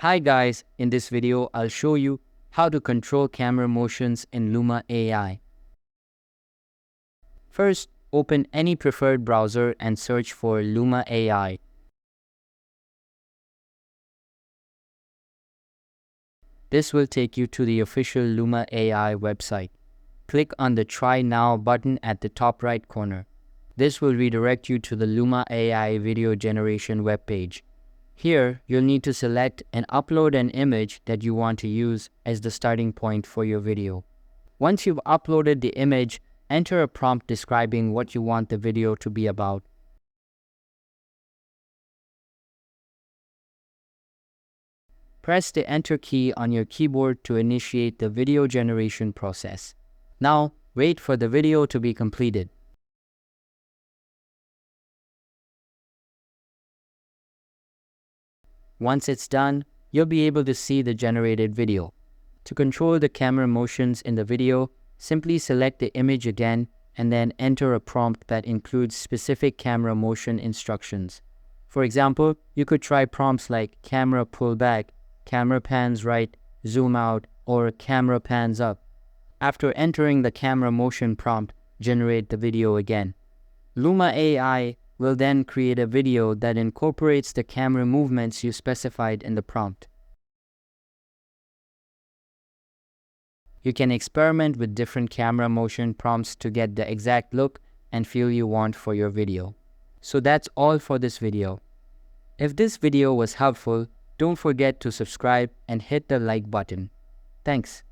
Hi guys, in this video I'll show you how to control camera motions in Luma AI. First, open any preferred browser and search for Luma AI. This will take you to the official Luma AI website. Click on the Try Now button at the top right corner. This will redirect you to the Luma AI Video Generation webpage. Here, you'll need to select and upload an image that you want to use as the starting point for your video. Once you've uploaded the image, enter a prompt describing what you want the video to be about. Press the Enter key on your keyboard to initiate the video generation process. Now, wait for the video to be completed. Once it's done, you'll be able to see the generated video. To control the camera motions in the video, simply select the image again and then enter a prompt that includes specific camera motion instructions. For example, you could try prompts like camera pull back, camera pans right, zoom out, or camera pans up. After entering the camera motion prompt, generate the video again. Luma AI will then create a video that incorporates the camera movements you specified in the prompt. You can experiment with different camera motion prompts to get the exact look and feel you want for your video. So that's all for this video. If this video was helpful, don't forget to subscribe and hit the like button. Thanks.